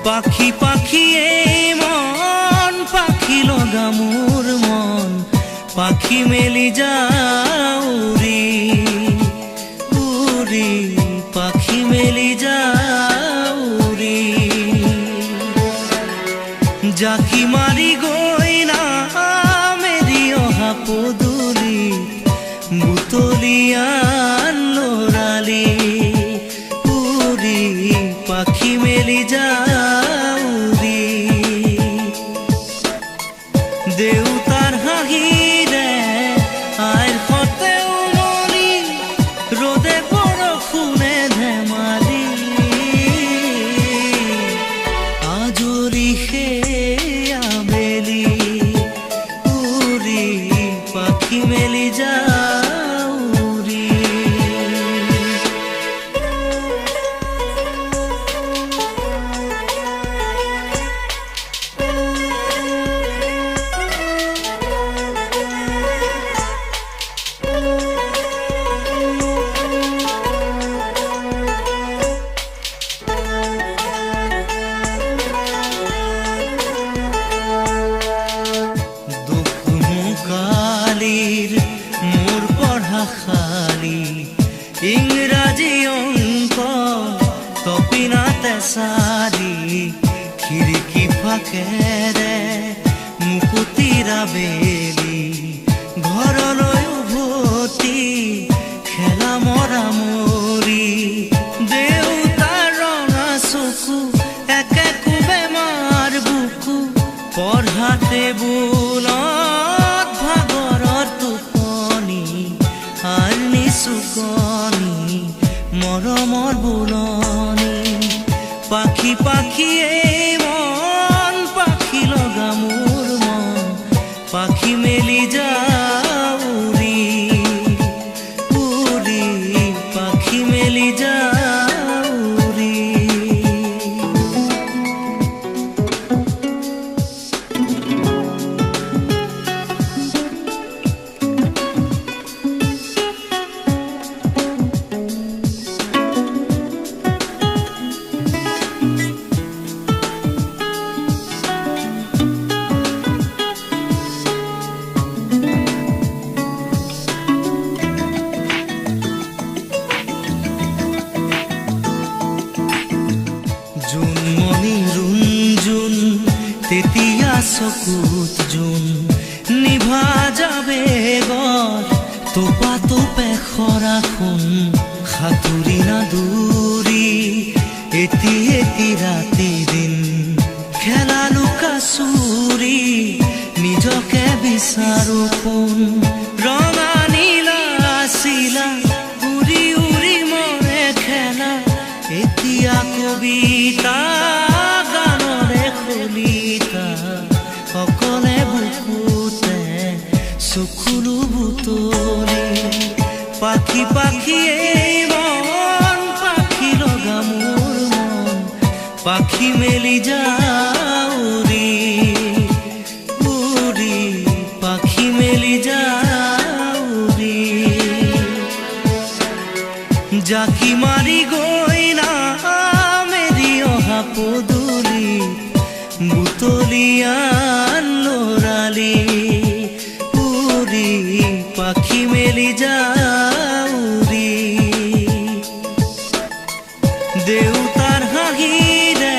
পাখি পাখি এই মন পাখি লগা মোৰ মন পাখি মেলি যাও উৰি উৰি পাখি মেলি যাও উৰি জাকি মাৰি গৈ না মেৰি অহা পদূলি বুটলিয়ান লৰালি উৰি পাখি মেলি যাও উৰি দেউতাৰ হাঁহিৰে আইৰ সতে উমলি ৰ'দে বৰষুণে ধেমালি আজৰি সেই আবেলি উৰি পাখি মেলি যাও উৰি মোৰ পঢ়া খালি ইংৰাজী অংক তপিনাতে চাৰি খিৰিকী ফাকেৰে মুকুতিৰা বেলি ঘৰলৈ উভতি খেলা মৰা মৰি দেউতাৰ ৰঙা চকু একে কোবে মাৰ বুকু পঢ়া টেবুলত ভাগৰৰ টোপনি আৰু নিচুকনি মৰমৰ বুলনি পাখি পাখি এই মন পাখি লগা মোৰ মন পাখি মেলি যাও উৰি উৰি পাখি মেলি যাও উৰি জোনমণি ৰুণজোন তেতিয়া চকুত জোন নিভা যাবে গৰ তোপা তোপে খৰাখোন সাঁতুৰি না দূৰি এটি এটি ৰাতি দিন খেলা লুকা চুৰি নিজকে বিচাৰো কোন ৰঙা নীলা চিলা উৰি উৰি মৰে খেলা এতিয়া কবিতা গানৰে খলিতা সকলে বুকুতে চকুলো বুটলি পাখি পাখি এই মন পাখি লগা মোৰ মন পাখি মেলি যাও উৰি উৰি পাখি মেলি যাও উৰি জাকি মাৰি গৈ না মেৰি অহা পদূলি বুটলিয়ান লৰালি উৰি পাখি মেলি যাও উৰি দেউতাৰ হাঁহিৰে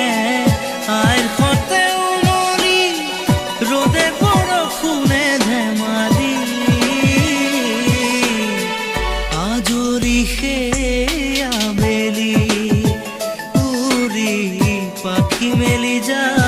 আইৰ সতে উমলি ৰ'দে বৰষুণে ধেমালি আজৰি সেই আবেলি উৰি পাখি মেলি যাও